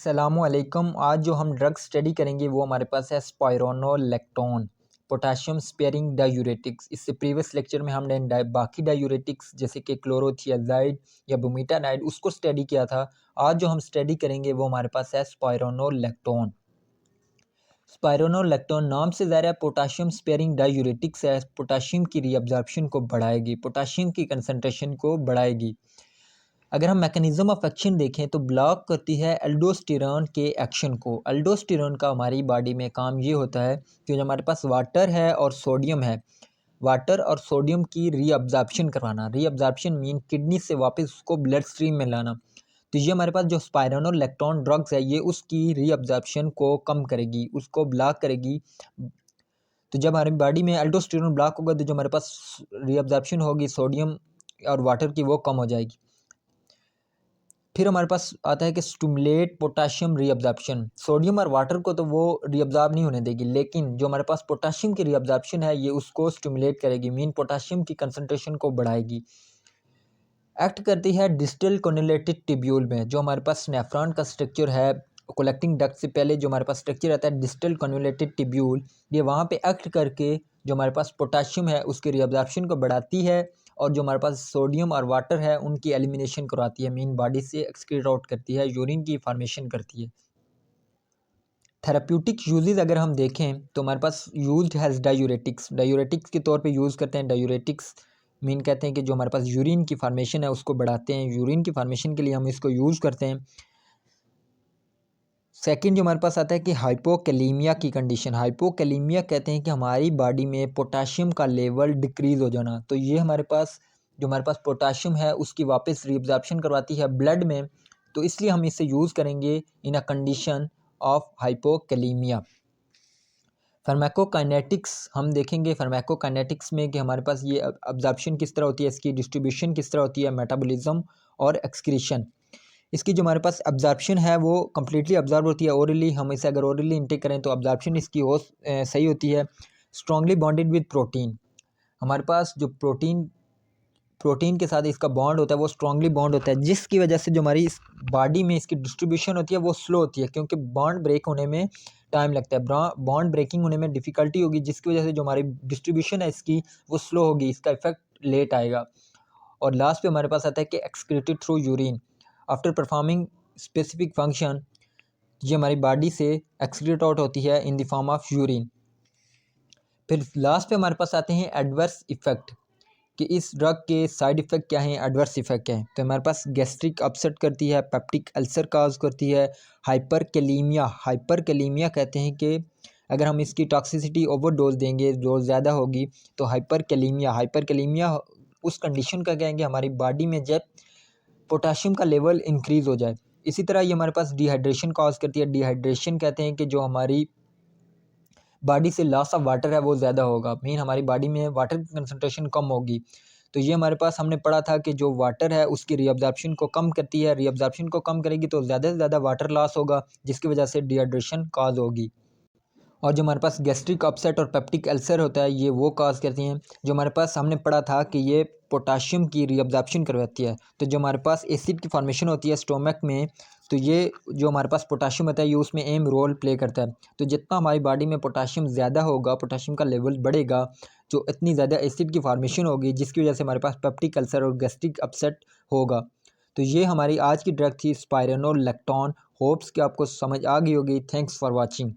सलामुअलैकुम। आज जो हम ड्रग स्टडी करेंगे वो हमारे पास है स्पाइरोनोलेक्टोन पोटाशियम स्पेयरिंग डायूरेटिक्स। इससे प्रीवियस लेक्चर में हमने बाकी डायूरेटिक्स जैसे कि क्लोरोथियाजाइड या बुमीटानाइड उसको स्टडी किया था। आज जो हम स्टडी करेंगे वो हमारे पास है स्पाइरोनोलेक्टोन। स्पाइरोनोलेक्टोन नाम से ज़ाहिर है पोटाशियम स्पेयरिंग डायूरेटिक्स है। पोटाशियम की रीअब्जॉर्प्शन को बढ़ाएगी, पोटाशियम की कंसनट्रेशन को बढ़ाएगी। अगर हम मैकेनिज्म ऑफ एक्शन देखें तो ब्लॉक करती है एल्डोस्टेरॉन के एक्शन को। एल्डोस्टेरॉन का हमारी बॉडी में काम ये होता है कि जो हमारे पास वाटर है और सोडियम है, वाटर और सोडियम की रीअब्जॉर्प्शन करवाना। रीअब्जॉर्प्शन मीन किडनी से वापस उसको ब्लड स्ट्रीम में लाना। तो ये हमारे पास जो स्पाइरोनोलेक्टोन ड्रग्स है ये उसकी रीअब्जॉर्प्शन को कम करेगी, उसको ब्लॉक करेगी। तो जब हमारी बॉडी में एल्डोस्टेरॉन ब्लॉक होगा तो जो हमारे पास रीअब्जॉर्प्शन होगी सोडियम और वाटर की वो कम हो जाएगी। फिर हमारे पास आता है कि स्टिमुलेट पोटाशियम रीअब्जॉर्प्शन। सोडियम और वाटर को तो वो रीअब्जॉर्ब नहीं होने देगी, लेकिन जो हमारे पास पोटाशियम की रीअब्जॉर्प्शन है ये उसको स्टिमुलेट करेगी, मीन पोटाशियम की कंसंट्रेशन को बढ़ाएगी। एक्ट करती है डिस्टल कोनिलेटेड ट्यूब्यूल में। जो हमारे पास नेफ्रॉन का स्ट्रक्चर है, कलेक्टिंग डक्ट से पहले जो हमारे पास स्ट्रक्चर आता है डिस्टल कोनिलेटेड ट्यूब्यूल, ये वहाँ पे एक्ट करके जो हमारे पास पोटाशियम है उसकी रीअब्जॉर्प्शन को बढ़ाती है और जो हमारे पास सोडियम और वाटर है उनकी एलिमिनेशन करवाती है, मीन बॉडी से एक्सक्रीट आउट करती है, यूरिन की फॉर्मेशन करती है। थेराप्यूटिक यूजेस अगर हम देखें तो हमारे पास यूज्ड हैज़ डायूरेटिक्स, डायूरेटिक्स के तौर पे यूज़ करते हैं। डायूरेटिक्स मीन कहते हैं कि जो हमारे पास यूरिन की फार्मेशन है उसको बढ़ाते हैं, यूरिन की फार्मेशन के लिए हम इसको यूज़ करते हैं। सेकंड जो हमारे पास आता है कि हाइपोकैलीमिया की कंडीशन। हाइपोकैलीमिया कहते हैं कि हमारी बॉडी में पोटाशियम का लेवल डिक्रीज़ हो जाना। तो ये हमारे पास जो हमारे पास पोटाशियम है उसकी वापस रीअब्जॉर्प्शन करवाती है ब्लड में, तो इसलिए हम इसे यूज़ करेंगे in a condition of hypokalaemia. Pharmacokinetics हम देखेंगे फार्माकोकाइनेटिक्स में कि हमारे पास ये अब्जॉर्प्शन किस तरह होती है, इसकी डिस्ट्रीब्यूशन किस तरह होती है, मेटाबॉलिज्म और एक्सक्रीशन। इसकी जो हमारे पास अब्जॉर्प्शन है वो कम्प्लीटली अब्जॉर्ब होती है ओरली। हम इसे अगर ओरली इंटेक करें तो अब्जॉर्प्शन इसकी हो सही होती है। स्ट्रांगली बॉन्डेड विद प्रोटीन, हमारे पास जो प्रोटीन के साथ इसका बॉन्ड होता है वो स्ट्रांगली बॉन्ड होता है, जिसकी वजह से जो हमारी इस बॉडी में इसकी डिस्ट्रीब्यूशन होती है वो स्लो होती है, क्योंकि बॉन्ड ब्रेक होने में टाइम लगता है, बॉन्ड ब्रेकिंग होने में डिफ़िकल्टी होगी, जिसकी वजह से जो हमारी डिस्ट्रीब्यूशन है इसकी वो स्लो होगी, इसका इफेक्ट लेट आएगा। और लास्ट पे हमारे पास आता है कि excreted through urine after performing specific function, ये हमारी बॉडी से एक्सक्रीट आउट होती है in the form of urine. फिर लास्ट पे हमारे पास आते हैं एडवर्स इफेक्ट कि इस ड्रग के साइड इफ़ेक्ट क्या हैं, एडवर्स इफ़ेक्ट क्या हैं। तो हमारे पास गैस्ट्रिक अपसेट करती है, पेप्टिक अल्सर काज करती है, हाइपरकैलीमिया कहते हैं कि अगर हम इसकी टॉक्सिसिटी ओवरडोज देंगे, डोज ज़्यादा होगी तो हाइपरकैलीमिया उस कंडीशन का कहेंगे हमारी बॉडी में जब पोटाशियम का लेवल इंक्रीज़ हो जाए। इसी तरह ये हमारे पास डिहाइड्रेशन काज करती है। डिहाइड्रेशन कहते हैं कि जो हमारी बॉडी से लॉस ऑफ वाटर है वो ज़्यादा होगा, मीन हमारी बॉडी में वाटर की कंसंट्रेशन कम होगी। तो ये हमारे पास हमने पढ़ा था कि जो वाटर है उसकी रीअब्जॉर्प्शन को कम करती है, रीअब्जॉर्प्शन को कम करेगी तो ज़्यादा से ज़्यादा वाटर लॉस होगा, जिसकी वजह से डिहाइड्रेशन काज होगी। और जो हमारे पास गैस्ट्रिक अपसेट और पेप्टिक अल्सर होता है ये वो काज करती हैं। जो हमारे पास हमने पढ़ा था कि ये पोटाशियम की रीअब्जॉर्प्शन करवाती है। तो जो हमारे पास एसिड की फॉर्मेशन होती है स्टोमक में, तो ये जो हमारे पास पोटाशियम होता है ये उसमें अहम रोल प्ले करता है। तो जितना हमारी बॉडी में पोटाशियम ज़्यादा होगा, पोटाशियम का लेवल बढ़ेगा, जो इतनी ज़्यादा एसिड की फॉर्मेशन होगी जिसकी वजह से हमारे पास पेप्टिक अल्सर और गैस्ट्रिक अपसेट होगा। तो ये हमारी आज की ड्रग थी स्पाइरोनोलेक्टोन। होप्स कि आपको समझ आ गई होगी। Thanks for watching.